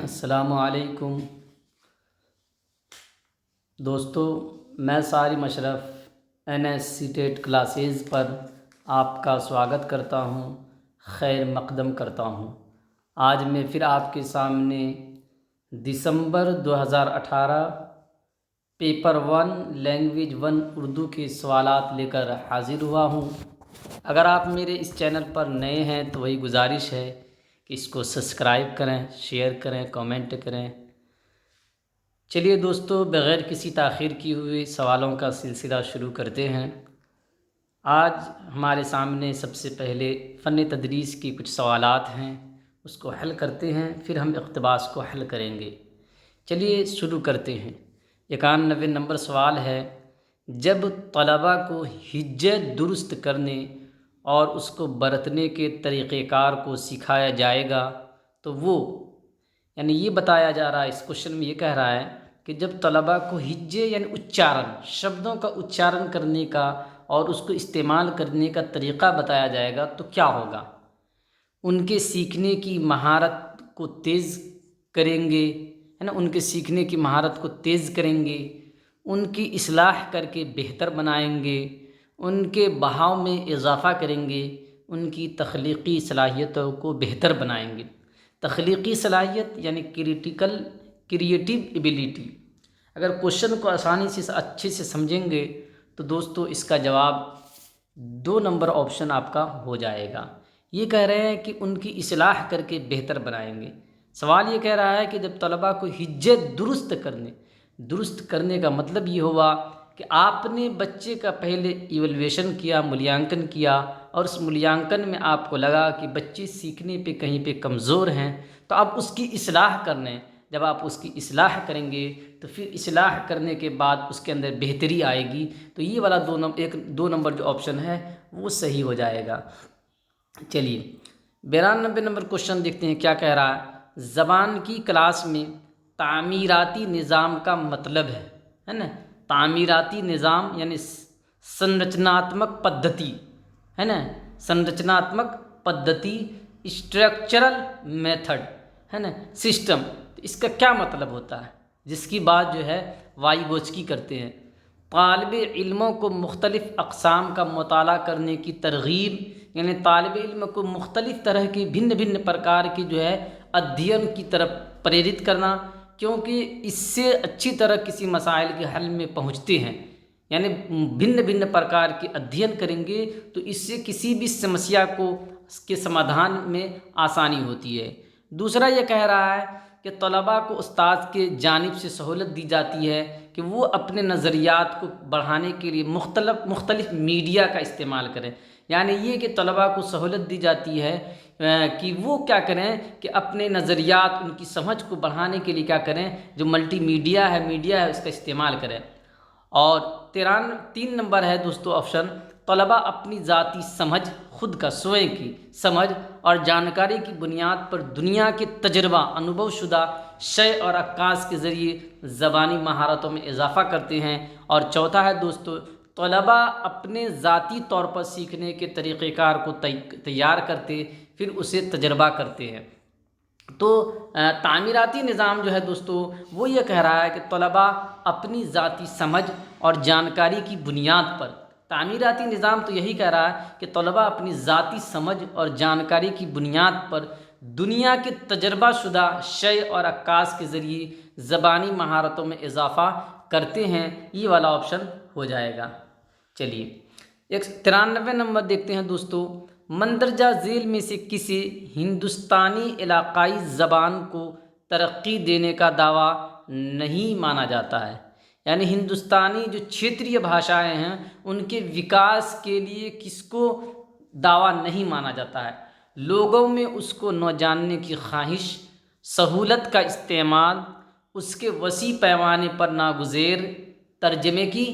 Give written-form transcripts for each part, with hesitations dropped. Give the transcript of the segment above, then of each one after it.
السلام علیکم دوستو، میں Sarim Ashraf N S C TET classes پر آپ کا سواگت کرتا ہوں، خیر مقدم کرتا ہوں۔ آج میں پھر آپ کے سامنے دسمبر 2018 پیپر 1 لینگویج 1 اردو کے سوالات لے کر حاضر ہوا ہوں۔ اگر آپ میرے اس چینل پر نئے ہیں تو وہی گزارش ہے کہ اس کو سبسکرائب کریں، شیئر کریں، کامنٹ کریں۔ چلیے دوستو، بغیر کسی تاخیر کی ہوئی سوالوں کا سلسلہ شروع کرتے ہیں۔ آج ہمارے سامنے سب سے پہلے فن تدریس کی کچھ سوالات ہیں، اس کو حل کرتے ہیں، پھر ہم اقتباس کو حل کریں گے۔ چلیے شروع کرتے ہیں۔ 91 نمبر سوال ہے، جب طلباء کو ہجے درست کرنے اور اس کو برتنے کے طریقہ کار کو سکھایا جائے گا تو وہ، یعنی یہ بتایا جا رہا ہے، اس کوشچن میں یہ کہہ رہا ہے کہ جب طلباء کو ہجے یعنی اچارن، شبدوں کا اچارن کرنے کا اور اس کو استعمال کرنے کا طریقہ بتایا جائے گا تو کیا ہوگا؟ ان کے سیکھنے کی مہارت کو تیز کریں گے، ہے نا، ان کے سیکھنے کی مہارت کو تیز کریں گے، ان کی اصلاح کر کے بہتر بنائیں گے، ان کے بہاؤ میں اضافہ کریں گے، ان کی تخلیقی صلاحیتوں کو بہتر بنائیں گے۔ تخلیقی صلاحیت یعنی کریٹیو ایبیلیٹی۔ اگر کوشچن کو آسانی سے اچھے سے سمجھیں گے تو دوستو اس کا جواب 2 نمبر آپشن آپ کا ہو جائے گا۔ یہ کہہ رہے ہیں کہ ان کی اصلاح کر کے بہتر بنائیں گے۔ سوال یہ کہہ رہا ہے کہ جب طلباء کو ہجے درست کرنے کا مطلب یہ ہوا کہ آپ نے بچے کا پہلے ایویلویشن کیا، مولیانکن کیا، اور اس مولیانکن میں آپ کو لگا کہ بچے سیکھنے پہ کہیں پہ کمزور ہیں، تو آپ اس کی اصلاح کرنے، جب آپ اس کی اصلاح کریں گے تو پھر اصلاح کرنے کے بعد اس کے اندر بہتری آئے گی، تو یہ والا 2 نمبر جو آپشن ہے وہ صحیح ہو جائے گا۔ چلیے 92 نمبر کوشچن دیکھتے ہیں، کیا کہہ رہا ہے؟ زبان کی کلاس میں تعمیراتی نظام کا مطلب ہے نا، تعمیراتی نظام یعنی سنرچناتمک پدھتی، ہے نا، سنرچناتمک پدھتی، اسٹرکچرل میتھڈ، ہے نا، سسٹم، تو اس کا کیا مطلب ہوتا ہے؟ جس کی بات جو ہے وائیگوچکی کرتے ہیں۔ طالب علموں کو مختلف اقسام کا مطالعہ کرنے کی ترغیب، یعنی طالب علم کو مختلف طرح کی بھن پرکار کی جو ہے ادھین کی طرف پریرت کرنا، کیونکہ اس سے اچھی طرح کسی مسائل کے حل میں پہنچتے ہیں۔ یعنی بھن پرکار کے ادھین کریں گے تو اس سے کسی بھی سمسیا کے سمادھان میں آسانی ہوتی ہے۔ دوسرا یہ کہہ رہا ہے کہ طلباء کو استاد کے جانب سے سہولت دی جاتی ہے کہ وہ اپنے نظریات کو بڑھانے کے لیے مختلف میڈیا کا استعمال کریں، یعنی یہ کہ طلباء کو سہولت دی جاتی ہے کہ وہ کیا کریں کہ اپنے نظریات، ان کی سمجھ کو بڑھانے کے لیے کیا کریں، جو ملٹی میڈیا ہے اس کا استعمال کریں۔ اور 3 نمبر ہے دوستو آپشن، طلباء اپنی ذاتی سمجھ، خود کا سوئیں کی سمجھ اور جانکاری کی بنیاد پر دنیا کے تجربہ، انوبھو شدہ شے اور عکاس کے ذریعے زبانی مہارتوں میں اضافہ کرتے ہیں۔ اور چوتھا ہے دوستو، طلباء اپنے ذاتی طور پر سیکھنے کے طریقہ کار کو تیار کرتے، پھر اسے تجربہ کرتے ہیں۔ تو تعمیراتی نظام جو ہے دوستو وہ یہ کہہ رہا ہے کہ طلباء اپنی ذاتی سمجھ اور جانکاری کی بنیاد پر، تعمیراتی نظام تو یہی کہہ رہا ہے کہ طلباء اپنی ذاتی سمجھ اور جانکاری کی بنیاد پر دنیا کے تجربہ شدہ شے اور عکاس کے ذریعے زبانی مہارتوں میں اضافہ کرتے ہیں۔ یہ والا آپشن ہو جائے گا۔ چلیے 93 نمبر دیکھتے ہیں دوستو، مندرجہ ذیل میں سے کسی ہندوستانی علاقائی زبان کو ترقی دینے کا دعویٰ نہیں مانا جاتا ہے، یعنی ہندوستانی جو چھیتریہ بھاشائیں ہیں ان کے وکاس کے لیے کس کو دعویٰ نہیں مانا جاتا ہے؟ لوگوں میں اس کو نہ جاننے کی خواہش، سہولت کا استعمال، اس کے وسیع پیمانے پر ناگزیر ترجمے کی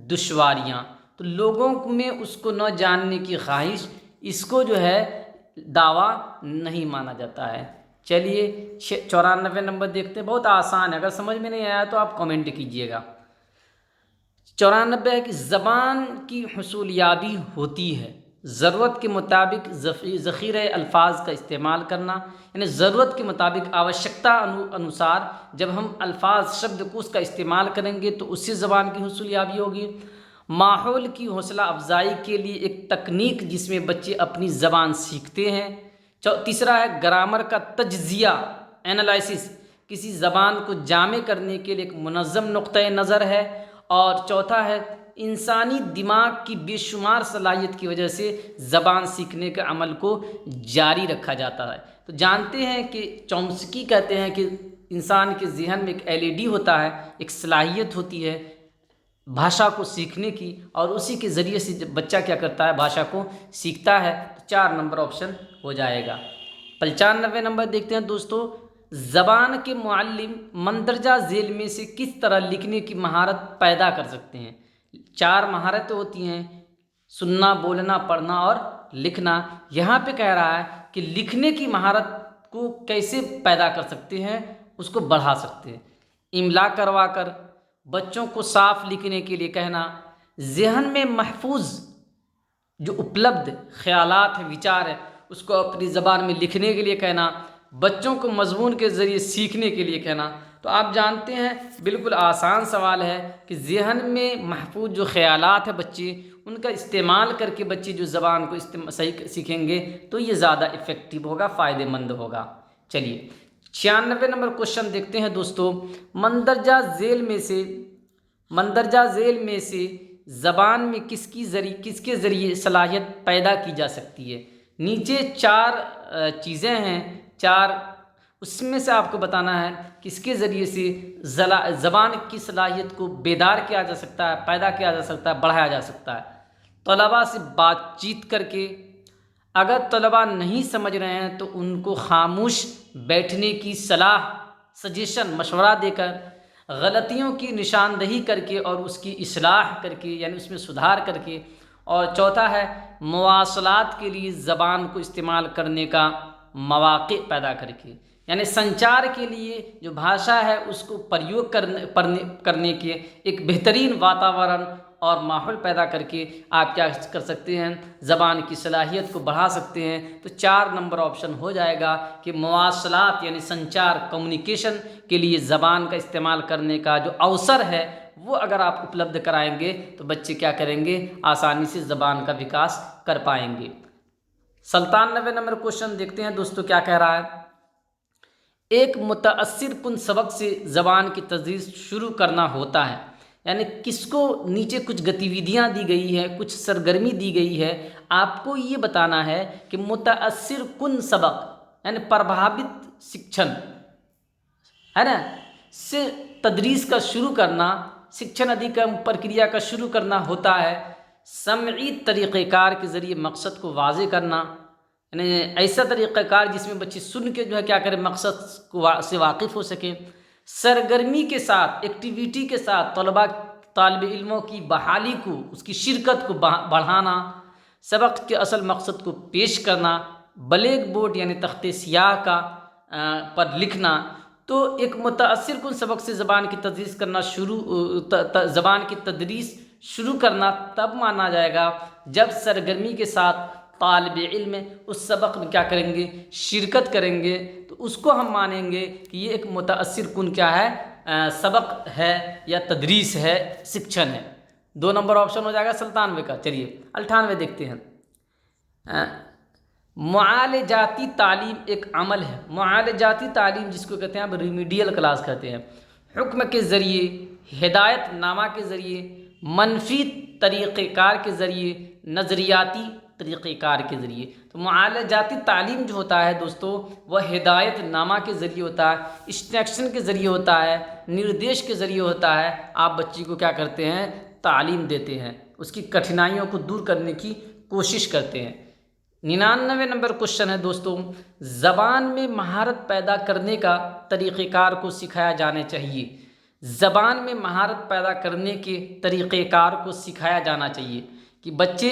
دشواریاں۔ تو لوگوں میں اس کو نہ جاننے کی خواہش، اس کو جو ہے دعویٰ نہیں مانا جاتا ہے۔ چلیے 94 نمبر دیکھتے ہیں، بہت آسان ہے، اگر سمجھ میں نہیں آیا تو آپ کامنٹ کیجئے گا۔ 94 ہے کہ زبان کی حصولیابی ہوتی ہے ضرورت کے مطابق ذخیرہ الفاظ کا استعمال کرنا، یعنی ضرورت کے مطابق آوشکتا انوسار جب ہم الفاظ شبد کو اس کا استعمال کریں گے تو اس سے زبان کی حصول یابی ہوگی۔ ماحول کی حوصلہ افزائی کے لیے ایک تکنیک جس میں بچے اپنی زبان سیکھتے ہیں۔ تیسرا ہے گرامر کا تجزیہ انالائسس، کسی زبان کو جامع کرنے کے لیے ایک منظم نقطۂ نظر ہے۔ اور چوتھا ہے انسانی دماغ کی بے شمار صلاحیت کی وجہ سے زبان سیکھنے کے عمل کو جاری رکھا جاتا ہے۔ تو جانتے ہیں کہ چومسکی کہتے ہیں کہ انسان کے ذہن میں ایک LED ہوتا ہے، ایک صلاحیت ہوتی ہے بھاشا کو سیکھنے کی، اور اسی کے ذریعے سے جب بچہ کیا کرتا ہے بھاشا کو سیکھتا ہے۔ تو 4 نمبر آپشن ہو جائے گا۔ 95 نمبر دیکھتے ہیں دوستو، زبان کے معلم مندرجہ ذیل میں سے کس طرح لکھنے کی مہارت پیدا کر سکتے ہیں؟ 4 مہارتیں ہوتی ہیں، سننا، بولنا، پڑھنا اور لکھنا۔ یہاں پہ کہہ رہا ہے کہ لکھنے کی مہارت کو کیسے پیدا کر سکتے ہیں، اس کو بڑھا سکتے ہیں۔ املا کروا کر، بچوں کو صاف لکھنے کے لیے کہنا، ذہن میں محفوظ جو اپلبدھ خیالات ہیں، وچار ہے، اس کو اپنی زبان میں لکھنے کے لیے کہنا، بچوں کو مضمون کے ذریعے سیکھنے کے لیے کہنا۔ تو آپ جانتے ہیں بالکل آسان سوال ہے کہ ذہن میں محفوظ جو خیالات ہیں بچے، ان کا استعمال کر کے بچے جو زبان کو صحیح سیکھیں گے تو یہ زیادہ افیکٹو ہوگا، فائدہ مند ہوگا۔ چلیے 96 نمبر کوشچن دیکھتے ہیں دوستو، مندرجہ ذیل میں سے زبان میں کس کے ذریعے صلاحیت پیدا کی جا سکتی ہے؟ نیچے 4 چیزیں ہیں، 4 اس میں سے آپ کو بتانا ہے کس کے ذریعے سے زبان کی صلاحیت کو بیدار کیا جا سکتا ہے، پیدا کیا جا سکتا ہے، بڑھایا جا سکتا ہے۔ طلباء سے بات چیت کر کے، اگر طلباء نہیں سمجھ رہے ہیں تو ان کو خاموش بیٹھنے کی صلاح، سجیشن، مشورہ دے کر، غلطیوں کی نشاندہی کر کے اور اس کی اصلاح کر کے، یعنی اس میں سدھار کر کے۔ اور چوتھا ہے مواصلات کے لیے زبان کو استعمال کرنے کا مواقع پیدا کر کے، یعنی سنچار کے لیے جو بھاشا ہے اس کو پریوگ کرنے کے ایک بہترین واتاورن اور ماحول پیدا کر کے آپ کیا کر سکتے ہیں، زبان کی صلاحیت کو بڑھا سکتے ہیں۔ تو 4 نمبر آپشن ہو جائے گا کہ مواصلات یعنی سنچار، کمیونیکیشن کے لیے زبان کا استعمال کرنے کا جو اوسر ہے وہ اگر آپ اپلبدھ کرائیں گے تو بچے کیا کریں گے، آسانی سے زبان کا وکاس کر پائیں گے۔ 97 نمبر کوشچن دیکھتے ہیں دوستو، کیا کہہ رہا ہے؟ ایک متاثر کن سبق سے زبان کی تدریس شروع کرنا ہوتا ہے، یعنی کس کو نیچے کچھ گتیودیاں دی گئی ہے، کچھ سرگرمی دی گئی ہے، آپ کو یہ بتانا ہے کہ متاثر کن سبق یعنی پربھاوت شکشن ہے نا سے تدریس کا شروع کرنا، شکشن ادھیکرم پرکریا کا شروع کرنا ہوتا ہے سمعی طریقہ کار کے ذریعے مقصد کو واضح کرنا، یعنی ایسا طریقہ کار جس میں بچے سن کے جو ہے کیا کریں، مقصد سے واقف ہو سکیں۔ سرگرمی کے ساتھ، ایکٹیویٹی کے ساتھ طالب علموں کی بحالی کو، اس کی شرکت کو بڑھانا، سبق کے اصل مقصد کو پیش کرنا، بلیک بورڈ یعنی تخت سیاہ پر لکھنا۔ تو ایک متاثر کن سبق سے زبان کی تدریس شروع کرنا تب مانا جائے گا جب سرگرمی کے ساتھ طالب علم اس سبق میں کیا کریں گے، شرکت کریں گے، تو اس کو ہم مانیں گے کہ یہ ایک متاثر کن کیا ہے، سبق ہے یا تدریس ہے، شکشن ہے۔ 2 نمبر آپشن ہو جائے گا 97 کا۔ چلیے 98 دیکھتے ہیں۔ معالجاتی تعلیم ایک عمل ہے، معالجاتی تعلیم جس کو کہتے ہیں اب ریمیڈیل کلاس کہتے ہیں، حکم کے ذریعے، ہدایت نامہ کے ذریعے، منفی طریقہ کار کے ذریعے، نظریاتی طریقہ کار کے ذریعے۔ تو معالجاتی تعلیم جو ہوتا ہے دوستو وہ ہدایت نامہ کے ذریعے ہوتا ہے، انسٹرکشن کے ذریعے ہوتا ہے، نردیش کے ذریعے ہوتا ہے۔ آپ بچی کو کیا کرتے ہیں، تعلیم دیتے ہیں، اس کی کٹھنائیوں کو دور کرنے کی کوشش کرتے ہیں۔ 99 نمبر کوشچن ہے دوستو، زبان میں مہارت پیدا کرنے کا طریقہ کار کو سکھایا جانا چاہیے۔ زبان میں مہارت پیدا کرنے کے طریقہ کار کو سکھایا جانا چاہیے کہ بچے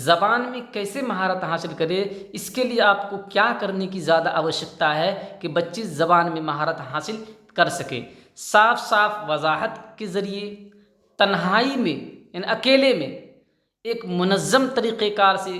زبان میں کیسے مہارت حاصل کرے، اس کے لیے آپ کو کیا کرنے کی زیادہ آوشکتا ہے کہ بچے زبان میں مہارت حاصل کر سکیں۔ صاف وضاحت کے ذریعے، تنہائی میں یعنی اکیلے میں ایک منظم طریقہ کار سے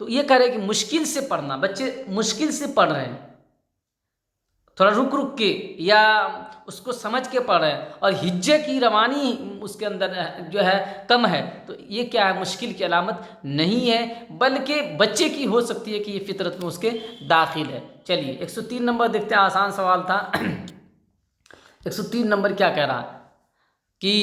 تو یہ کہہ رہے کہ مشکل سے پڑھنا، بچے مشکل سے پڑھ رہے ہیں، تھوڑا رک رک کے یا اس کو سمجھ کے پڑھ رہے ہیں، اور ہجے کی روانی اس کے اندر جو ہے کم ہے، تو یہ کیا ہے، مشکل کی علامت نہیں ہے، بلکہ بچے کی ہو سکتی ہے کہ یہ فطرت میں اس کے داخل ہے۔ چلیے 103 نمبر دیکھتے ہیں، آسان سوال تھا۔ 103 نمبر کیا کہہ رہا ہے کہ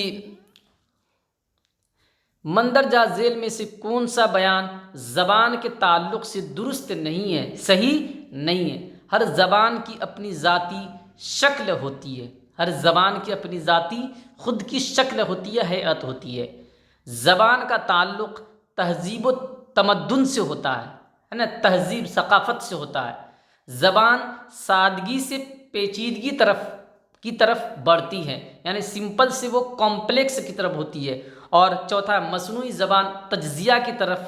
مندرجہ ذیل میں سے کون سا بیان زبان کے تعلق سے درست نہیں ہے، صحیح نہیں ہے؟ ہر زبان کی اپنی ذاتی شکل ہوتی ہے، ہر زبان کی اپنی ذاتی خود کی شکل ہوتی ہے، ہیئت ہوتی ہے۔ زبان کا تعلق تہذیب و تمدن سے ہوتا ہے نا، تہذیب ثقافت سے ہوتا ہے۔ زبان سادگی سے پیچیدگی کی طرف بڑھتی ہے، یعنی سمپل سے وہ کمپلیکس کی طرف ہوتی ہے۔ اور چوتھا، مصنوعی زبان تجزیہ کی طرف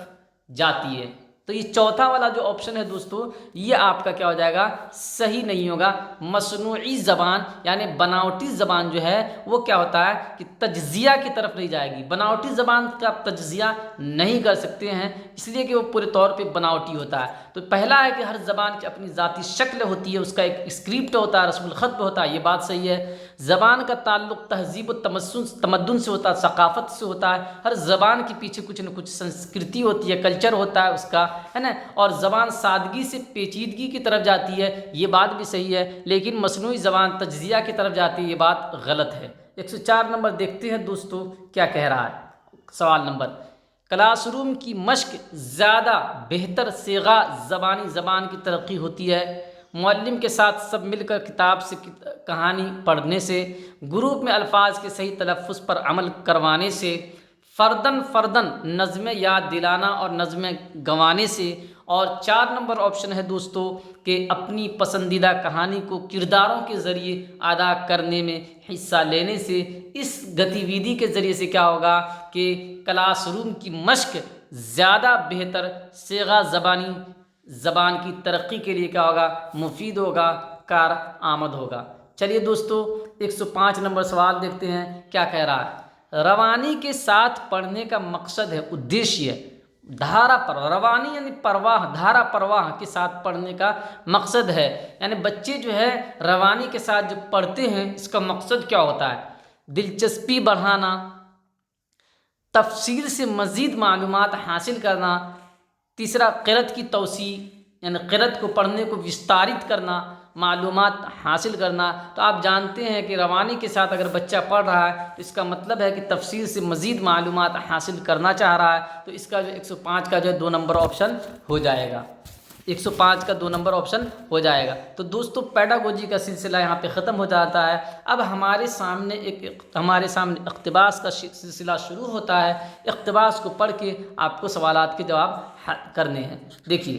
جاتی ہے۔ تو یہ چوتھا والا جو آپشن ہے دوستو، یہ آپ کا کیا ہو جائے گا، صحیح نہیں ہوگا۔ مصنوعی زبان یعنی بناوٹی زبان جو ہے وہ کیا ہوتا ہے کہ تجزیہ کی طرف نہیں جائے گی، بناوٹی زبان کا آپ تجزیہ نہیں کر سکتے ہیں، اس لیے کہ وہ پورے طور پہ بناوٹی ہوتا ہے۔ تو پہلا ہے کہ ہر زبان کی اپنی ذاتی شکل ہوتی ہے، اس کا ایک اسکرپٹ ہوتا ہے، رسم الخط ہوتا ہے، یہ بات صحیح ہے۔ زبان کا تعلق تہذیب و تمدن سے ہوتا ہے، ثقافت سے ہوتا ہے۔ ہر زبان کے پیچھے کچھ نہ کچھ سنسکرتی ہوتی ہے، کلچر ہوتا ہے اس کا، ہے نا۔ اور زبان سادگی سے پیچیدگی کی طرف جاتی ہے، یہ بات بھی صحیح ہے، لیکن مصنوعی زبان تجزیہ کی طرف جاتی ہے، یہ بات غلط ہے۔ 104 نمبر دیکھتے ہیں دوستو کیا کہہ رہا ہے۔ سوال نمبر، کلاس روم کی مشق زیادہ بہتر صیغہ زبان کی ترقی ہوتی ہے، معلم کے ساتھ سب مل کر کتاب سے کہانی پڑھنے سے، گروپ میں الفاظ کے صحیح تلفظ پر عمل کروانے سے، فردن نظمیں یاد دلانا اور نظمیں گنوانے سے، اور 4 نمبر آپشن ہے دوستو کہ اپنی پسندیدہ کہانی کو کرداروں کے ذریعے ادا کرنے میں حصہ لینے سے۔ اس گتی ودھی کے ذریعے سے کیا ہوگا کہ کلاس روم کی مشق زیادہ بہتر صیغہ زبان کی ترقی کے لیے کیا ہوگا، مفید ہوگا، کارآمد ہوگا۔ چلیے دوستو 105 نمبر سوال دیکھتے ہیں کیا کہہ رہا ہے۔ روانی کے ساتھ پڑھنے کا مقصد ہے، ادیشیہ دھارا پر، روانی یعنی پرواہ، دھارا پرواہ کے ساتھ پڑھنے کا مقصد ہے، یعنی بچے جو ہے روانی کے ساتھ جو پڑھتے ہیں اس کا مقصد کیا ہوتا ہے، دلچسپی بڑھانا، تفصیل سے مزید معلومات حاصل کرنا، تیسرا قرأت کی توسیع یعنی قرأت کو پڑھنے کو وستارت کرنا، معلومات حاصل کرنا۔ تو آپ جانتے ہیں کہ روانی کے ساتھ اگر بچہ پڑھ رہا ہے تو اس کا مطلب ہے کہ تفصیل سے مزید معلومات حاصل کرنا چاہ رہا ہے، تو اس کا جو 105 کا جو 2 نمبر آپشن ہو جائے گا، 105 کا 2 نمبر آپشن ہو جائے گا۔ تو دوستو پیڈاگوجی کا سلسلہ یہاں پہ ختم ہو جاتا ہے۔ اب ہمارے سامنے اقتباس کا سلسلہ شروع ہوتا ہے۔ اقتباس کو پڑھ کے آپ کو سوالات کے جواب کرنے ہیں۔ دیکھیے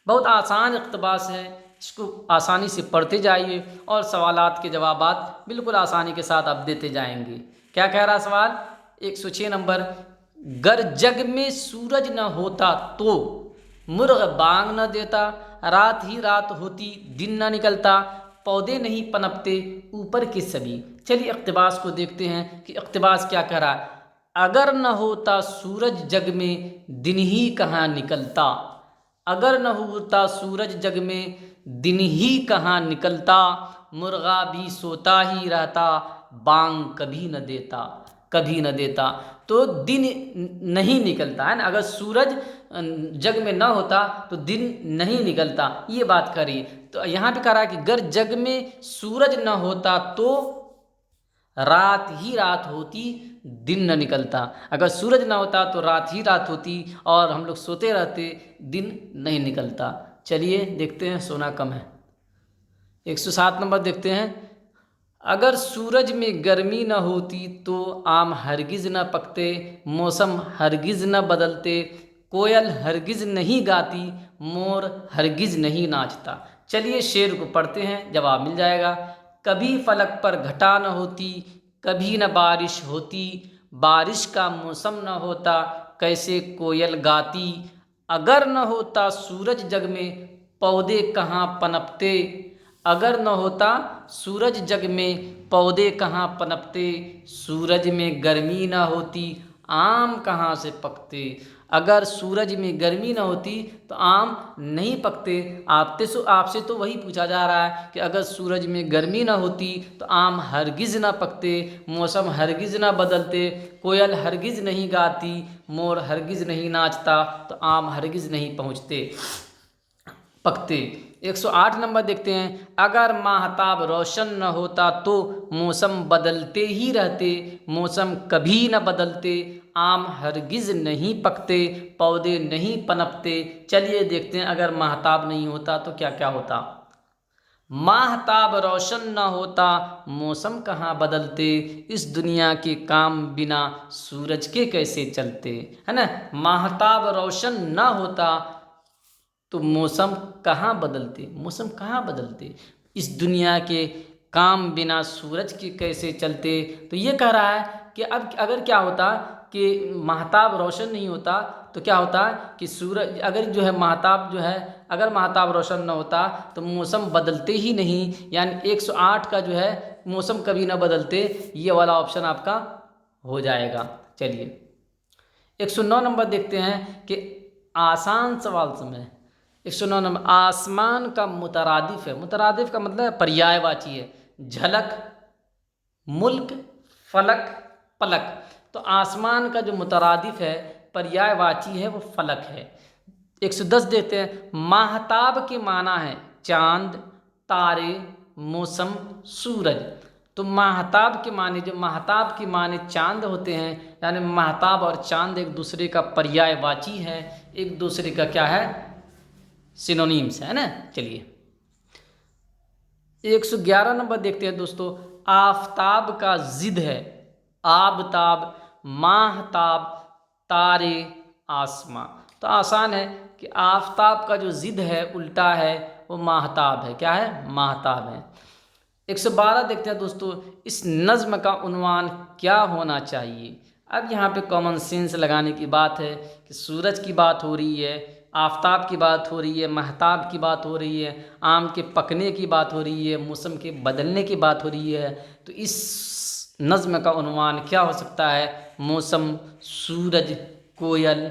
بہت آسان اقتباس ہے، اس کو آسانی سے پڑھتے جائیے اور سوالات کے جوابات بالکل آسانی کے ساتھ آپ دیتے جائیں گے۔ کیا کہہ رہا سوال 106 نمبر، گر جگ میں سورج نہ ہوتا تو مرغ بانگ نہ دیتا، رات ہی رات ہوتی دن نہ نکلتا، پودے نہیں پنپتے اوپر کے سبھی۔ چلیے اقتباس کو دیکھتے ہیں کہ اقتباس کیا کہہ رہا ہے۔ اگر نہ ہوتا سورج جگ میں دن ہی کہاں نکلتا، اگر نہ ہوتا سورج جگ میں دن ہی کہاں نکلتا، مرغا بھی سوتا ہی رہتا بانگ کبھی نہ دیتا، کبھی نہ دیتا۔ تو دن نہیں نکلتا ہے نا، اگر سورج جگ میں نہ ہوتا تو دن نہیں نکلتا، یہ بات کر رہی ہے۔ تو یہاں پہ کہہ رہا ہے کہ گر جگ میں سورج نہ ہوتا تو رات ہی رات ہوتی دن نہ نکلتا، اگر سورج نہ ہوتا تو رات ہی رات ہوتی اور ہم لوگ سوتے رہتے، دن نہیں نکلتا۔ چلیے دیکھتے ہیں، سونا کم ہے۔ 107 نمبر دیکھتے ہیں، اگر سورج میں گرمی نہ ہوتی تو آم ہرگز نہ پکتے، موسم ہرگز نہ بدلتے، کوئل ہرگز نہیں گاتی، مور ہرگز نہیں ناچتا۔ چلیے شعر کو پڑھتے ہیں، جواب مل جائے گا۔ کبھی فلک پر گھٹا نہ ہوتی، کبھی نہ بارش ہوتی، بارش کا موسم نہ ہوتا، کیسے کوئل گاتی، اگر نہ ہوتا سورج جگ میں پودے کہاں پنپتے، اگر نہ ہوتا سورج جگ میں پودے کہاں پنپتے، سورج میں گرمی نہ ہوتی آم کہاں سے پکتے، اگر سورج میں گرمی نہ ہوتی تو آم نہیں پکتے۔ آپ سے تو وہی پوچھا جا رہا ہے کہ اگر سورج میں گرمی نہ ہوتی تو آم ہرگز نہ پکتے، موسم ہرگز نہ بدلتے، کوئل ہرگز نہیں گاتی، مور ہرگز نہیں ناچتا، تو آم ہرگز نہیں پکتے۔ 108 نمبر دیکھتے ہیں، اگر ماہتاب روشن نہ ہوتا تو موسم بدلتے ہی رہتے، موسم کبھی نہ بدلتے، آم ہرگز نہیں پکتے، پودے نہیں پنپتے۔ چلیے دیکھتے ہیں اگر ماہتاب نہیں ہوتا تو کیا کیا ہوتا۔ ماہتاب روشن نہ ہوتا موسم کہاں بدلتے، اس دنیا کے کام بنا سورج کے کیسے چلتے، ہے نا۔ ماہتاب روشن نہ ہوتا تو موسم کہاں بدلتے، اس دنیا کے کام بنا سورج کے کیسے چلتے۔ تو یہ کہہ رہا ہے کہ اب اگر کیا ہوتا کہ ماہتاب روشن نہیں ہوتا تو کیا ہوتا کہ سورج اگر ماہتاب روشن نہ ہوتا تو موسم بدلتے ہی نہیں، یعنی 108 کا جو ہے موسم کبھی نہ بدلتے، یہ والا آپشن آپ کا ہو جائے گا۔ چلیے 109 نمبر دیکھتے ہیں کہ آسان سوال سمجھیں۔ 109 نمبر، آسمان کا مترادف ہے، مترادف کا مطلب ہے پریائے واچی ہے، جھلک، ملک، فلک، پلک۔ تو آسمان کا جو مترادف ہے، پریائے واچی ہے، وہ فلک ہے۔ 110 دیکھتے ہیں، ماہتاب کے معنی ہے چاند، تارے، موسم، سورج۔ تو ماہتاب کے معنی چاند ہوتے ہیں، یعنی ماہتاب اور چاند ایک دوسرے کا پریائے واچی ہے، ایک دوسرے کا کیا ہے، سینونیمس ہے نا۔ چلیے 111 نمبر دیکھتے ہیں دوستو، آفتاب کا ضد ہے آبتاب، ماہتاب، تارے، آسماں۔ تو آسان ہے کہ آفتاب کا جو ضد ہے، الٹا ہے، وہ ماہتاب ہے، کیا ہے، ماہتاب ہے۔ 112 دیکھتے ہیں دوستو، اس نظم کا عنوان کیا ہونا چاہیے۔ اب یہاں پہ کامن سینس لگانے کی بات ہے کہ سورج کی بات ہو رہی ہے، آفتاب کی بات ہو رہی ہے، ماہتاب کی بات ہو رہی ہے، آم کے پکنے کی بات ہو رہی ہے، موسم کے بدلنے کی بات ہو رہی ہے۔ تو اس نظم کا عنوان کیا ہو سکتا ہے، موسم، سورج، کوئل،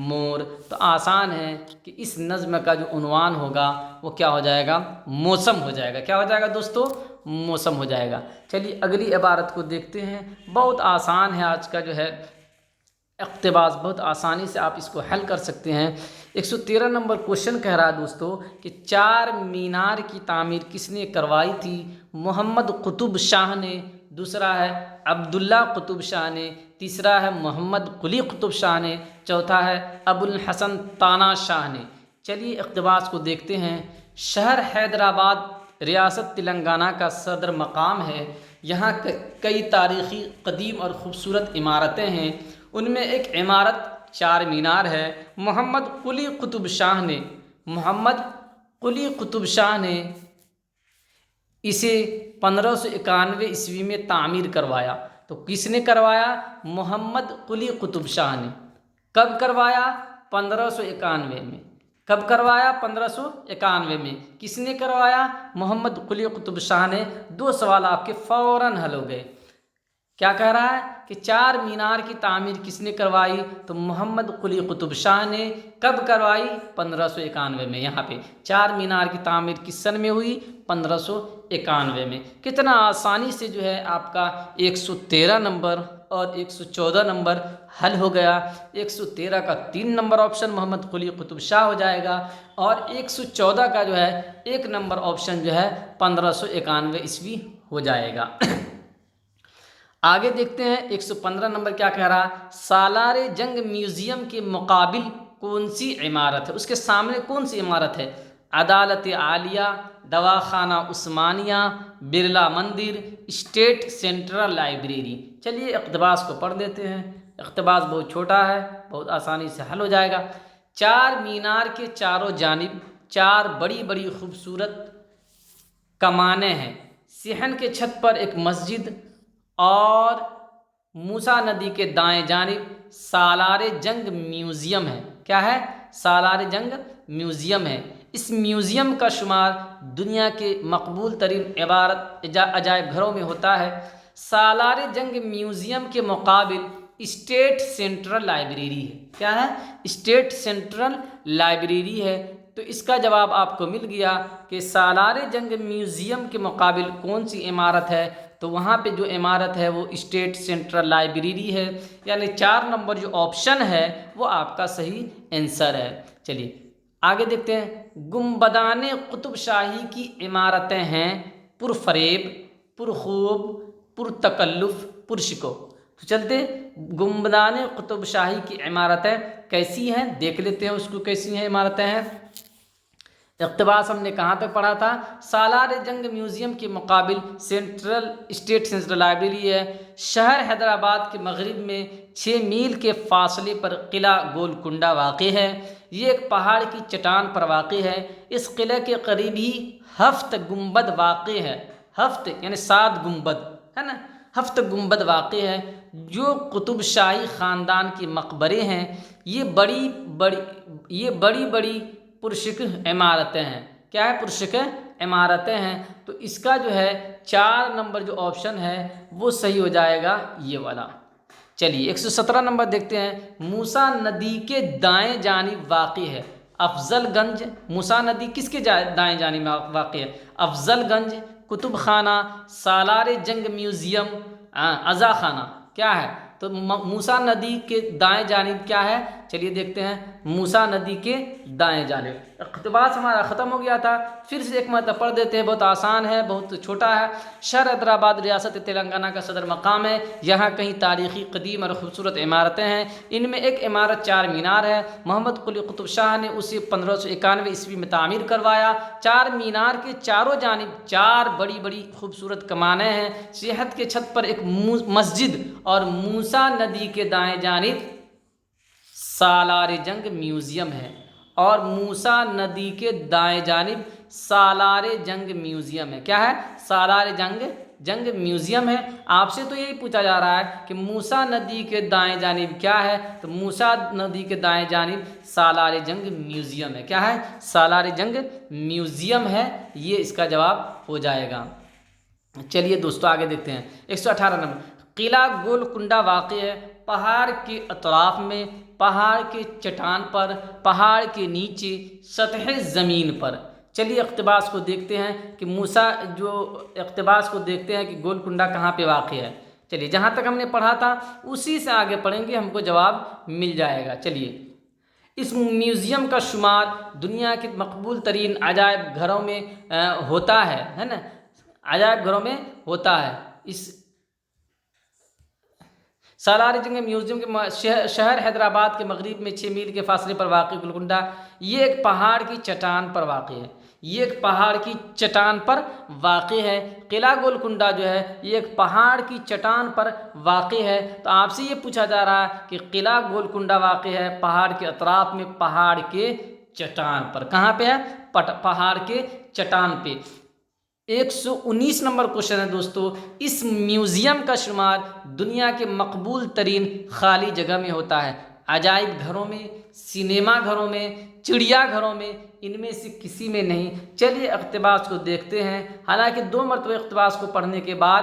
مور۔ تو آسان ہے کہ اس نظم کا جو عنوان ہوگا وہ کیا ہو جائے گا، موسم ہو جائے گا۔ کیا ہو جائے گا دوستو، موسم ہو جائے گا۔ چلیے اگلی عبارت کو دیکھتے ہیں، بہت آسان ہے، آج کا جو ہے اقتباس بہت آسانی سے آپ اس کو حل کر سکتے ہیں۔ 113 نمبر کوشچن کہہ رہا ہے دوستو کہ 4 مینار کی تعمیر کس نے کروائی تھی؟ محمد قطب شاہ نے، دوسرا ہے عبداللہ قطب شاہ نے، تیسرا ہے محمد قلی قطب شاہ نے، چوتھا ہے ابو الحسن تانا شاہ نے۔ چلیے اقتباس کو دیکھتے ہیں۔ شہر حیدرآباد ریاست تلنگانہ کا صدر مقام ہے، یہاں کئی تاریخی قدیم اور خوبصورت عمارتیں ہیں، ان میں ایک عمارت 4 مینار ہے۔ محمد قلی قطب شاہ نے اسے 1591 عیسوی میں تعمیر کروایا۔ تو کس نے کروایا؟ محمد قلی قطب شاہ نے۔ کب کروایا؟ 1591 میں۔ کب کروایا؟ 1591 میں۔ کس نے کروایا؟ محمد قلی قطب شاہ نے۔ 2 سوال آپ کے فوراً حل ہو گئے۔ کیا کہہ رہا ہے کہ 4 مینار کی تعمیر کس نے کروائی؟ تو محمد قلی قطب شاہ نے۔ کب کروائی؟ 1591 میں۔ یہاں پہ 4 مینار کی تعمیر کس سن میں ہوئی؟ 1591 میں۔ کتنا آسانی سے جو ہے آپ کا 113 نمبر اور 114 نمبر حل ہو گیا۔ 113 کا 3 نمبر آپشن محمد قلی قطب شاہ ہو جائے گا، اور 114 کا جو ہے 1 نمبر آپشن جو ہے 1591 عیسوی ہو جائے گا۔ آگے دیکھتے ہیں 115 نمبر کیا کہہ رہا، سالار جنگ میوزیم کے مقابل کون سی عمارت ہے، اس کے سامنے کون سی عمارت ہے؟ عدالت عالیہ، دواخانہ عثمانیہ، برلا مندر، اسٹیٹ سینٹرل لائبریری۔ چلیے اقتباس کو پڑھ دیتے ہیں۔ اقتباس بہت چھوٹا ہے، بہت آسانی سے حل ہو جائے گا۔ 4 مینار کے چاروں جانب 4 بڑی بڑی خوبصورت کمانیں ہیں، صحن کے چھت پر ایک مسجد، اور موسیٰ ندی کے دائیں جانب سالار جنگ میوزیم ہے۔ کیا ہے؟ سالار جنگ میوزیم ہے۔ اس میوزیم کا شمار دنیا کے مقبول ترین عجائب گھروں میں ہوتا ہے۔ سالار جنگ میوزیم کے مقابل اسٹیٹ سینٹرل لائبریری ہے۔ کیا ہے؟ اسٹیٹ سینٹرل لائبریری ہے۔ تو اس کا جواب آپ کو مل گیا کہ سالار جنگ میوزیم کے مقابل کون سی عمارت ہے؟ تو وہاں پہ جو عمارت ہے وہ اسٹیٹ سینٹرل لائبریری ہے، یعنی 4 نمبر جو آپشن ہے وہ آپ کا صحیح آنسر ہے۔ چلیے آگے دیکھتے ہیں۔ گنبدان قطب شاہی کی عمارتیں ہیں پرفریب، پرخوب، پرتکلف، پرشکو۔ تو چلتے گنبدان قطب شاہی کی عمارتیں کیسی ہیں دیکھ لیتے ہیں، اس کو کیسی ہیں عمارتیں ہیں۔ اقتباس ہم نے کہاں تک پڑھا تھا؟ سالار جنگ میوزیم کے مقابل اسٹیٹ سینٹرل لائبریری ہے۔ شہر حیدرآباد کے مغرب میں 6 میل کے فاصلے پر قلعہ گولکنڈہ واقع ہے۔ یہ ایک پہاڑ کی چٹان پر واقع ہے۔ اس قلعے کے قریب ہی 7 گنبد واقع ہے۔ 7 یعنی 7 گنبد ہے نا، 7 گنبد واقع ہے جو قطب شاہی خاندان کے مقبرے ہیں۔ یہ بڑی بڑی پرشکل عمارتیں ہیں۔ کیا ہے؟ پرشکل عمارتیں ہیں۔ تو اس کا جو ہے 4 نمبر جو آپشن ہے وہ صحیح ہو جائے گا یہ والا۔ چلیے 117 نمبر دیکھتے ہیں۔ موسیٰ ندی کے دائیں جانب واقع ہے افضل گنج۔ موسیٰ ندی کس کے دائیں جانب واقع ہے؟ افضل گنج، کتب خانہ، سالار جنگ میوزیم، عزا خانہ۔ کیا ہے؟ تو موسیٰ ندی کے دائیں جانب کیا ہے؟ چلیے دیکھتے ہیں۔ موسیٰ ندی کے دائیں جانب۔ اقتباس ہمارا ختم ہو گیا تھا، پھر سے ایک مرتبہ پڑھ دیتے ہیں، بہت آسان ہے، بہت چھوٹا ہے۔ شہر حیدرآباد ریاست تلنگانہ کا صدر مقام ہے۔ یہاں کئی تاریخی قدیم اور خوبصورت عمارتیں ہیں۔ ان میں ایک عمارت 4 مینار ہے۔ محمد قلی قطب شاہ نے اسے 1591 عیسوی میں تعمیر کروایا۔ 4 مینار کے چاروں جانب 4 بڑی بڑی خوبصورت کمانیں ہیں۔ صحت کے چھت پر ایک مسجد اور موسیٰ ندی کے دائیں جانب سالار جنگ میوزیم ہے، اور موسیٰ ندی کے دائیں جانب سالار جنگ میوزیم ہے۔ کیا ہے؟ سالار جنگ میوزیم ہے۔ آپ سے تو یہی پوچھا جا رہا ہے کہ موسیٰ ندی کے دائیں جانب کیا ہے؟ تو موسیٰ ندی کے دائیں جانب سالار جنگ میوزیم ہے۔ کیا ہے؟ سالار جنگ میوزیم ہے، یہ اس کا جواب ہو جائے گا۔ چلیے دوستو آگے دیکھتے ہیں۔ 118 نمبر۔ قلعہ گولکنڈہ واقع ہے پہاڑ کے اطراف میں، پہاڑ کے چٹان پر، پہاڑ کے نیچے، سطح زمین پر۔ چلیے اقتباس کو دیکھتے ہیں کہ اقتباس کو دیکھتے ہیں کہ گولکنڈہ کہاں پہ واقع ہے۔ چلیے جہاں تک ہم نے پڑھا تھا اسی سے آگے پڑھیں گے، ہم کو جواب مل جائے گا۔ چلیے اس میوزیم کا شمار دنیا کے مقبول ترین عجائب گھروں میں ہوتا ہے نا، عجائب گھروں میں ہوتا ہے۔ اس سالار جنگ میوزیم کے شہر حیدرآباد کے مغرب میں 6 میل کے فاصلے پر واقع گولکنڈہ، یہ ایک پہاڑ کی چٹان پر واقع ہے۔ یہ ایک پہاڑ کی چٹان پر واقع ہے۔ قلعہ گولکنڈہ جو ہے یہ ایک پہاڑ کی چٹان پر واقع ہے۔ تو آپ سے یہ پوچھا جا رہا ہے کہ قلعہ گولکنڈہ واقع ہے پہاڑ کے اطراف میں، پہاڑ کے چٹان پر۔ کہاں پہ ہے؟ پہاڑ کے چٹان پہ۔ 119 نمبر کوشچن ہے دوستو۔ اس میوزیم کا شمار دنیا کے مقبول ترین خالی جگہ میں ہوتا ہے۔ عجائب گھروں میں، سینما گھروں میں، چڑیا گھروں میں، ان میں سے کسی میں نہیں۔ چلیے اقتباس کو دیکھتے ہیں۔ حالانکہ 2 مرتبہ اقتباس کو پڑھنے کے بعد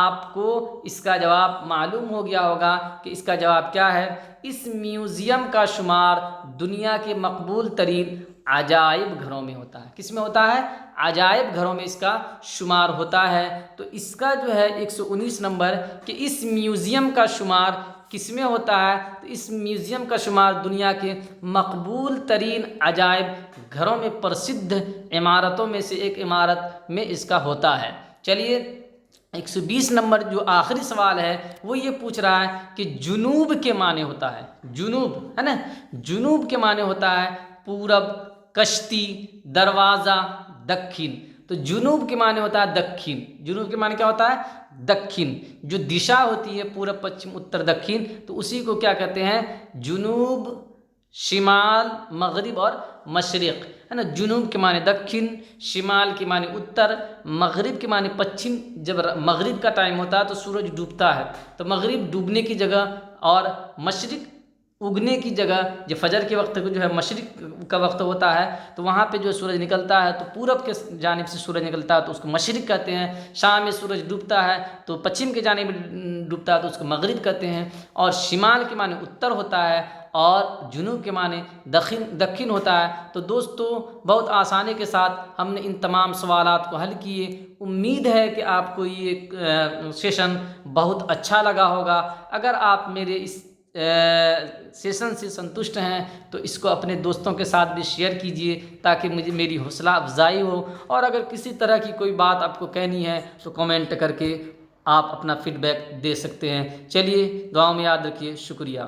آپ کو اس کا جواب معلوم ہو گیا ہوگا کہ اس کا جواب کیا ہے۔ اس میوزیم کا شمار دنیا کے مقبول ترین عجائب گھروں میں ہوتا ہے۔ کس میں ہوتا ہے؟ عجائب گھروں میں اس کا شمار ہوتا ہے۔ تو اس کا جو ہے 119 نمبر کہ اس میوزیم کا شمار کس میں ہوتا ہے؟ تو اس میوزیم کا شمار دنیا کے مقبول ترین عجائب گھروں میں، پرسدھ عمارتوں میں سے ایک عمارت میں اس کا ہوتا ہے۔ چلیے 120 نمبر جو آخری سوال ہے وہ یہ پوچھ رہا ہے کہ جنوب کے معنی ہوتا ہے، جنوب ہے نا، جنوب کے معنی ہوتا ہے پورب، کشتی، دروازہ، دکھن۔ تو جنوب کے معنی ہوتا ہے دکھن۔ جنوب کے معنی کیا ہوتا ہے؟ دکھن۔ جو دشا ہوتی ہے پورب، پچھم، اتر، دکھن، تو اسی کو کیا کہتے ہیں؟ جنوب، شمال، مغرب اور مشرق ہے نا۔ جنوب کے معنی دکھن، شمال کے معنی اتر، مغرب کے معنی پچھم۔ جب مغرب کا ٹائم ہوتا ہے تو سورج ڈوبتا ہے، تو مغرب ڈوبنے کی جگہ، اور مشرق اگنے کی جگہ جو فجر کے وقت جو ہے مشرق کا وقت ہوتا ہے تو وہاں پہ جو سورج نکلتا ہے تو پورب کے جانب سے سورج نکلتا ہے تو اس کو مشرق کہتے ہیں، شام میں سورج ڈوبتا ہے تو پچھم کے جانب ڈوبتا ہے تو اس کو مغرب کہتے ہیں، اور شمال کے معنی اتر ہوتا ہے اور جنوب کے معنی دکن ہوتا ہے۔ تو دوستو بہت آسانی کے ساتھ ہم نے ان تمام سوالات کو حل کیے۔ امید ہے کہ آپ کو یہ سیشن بہت اچھا لگا ہوگا۔ اگر آپ میرے اس سیشن سے سنتشٹ ہیں تو اس کو اپنے دوستوں کے ساتھ بھی شیئر کیجئے تاکہ میری حوصلہ افزائی ہو، اور اگر کسی طرح کی کوئی بات آپ کو کہنی ہے تو کمنٹ کر کے آپ اپنا فیڈ بیک دے سکتے ہیں۔ چلیے دعاؤں میں یاد رکھیے، شکریہ۔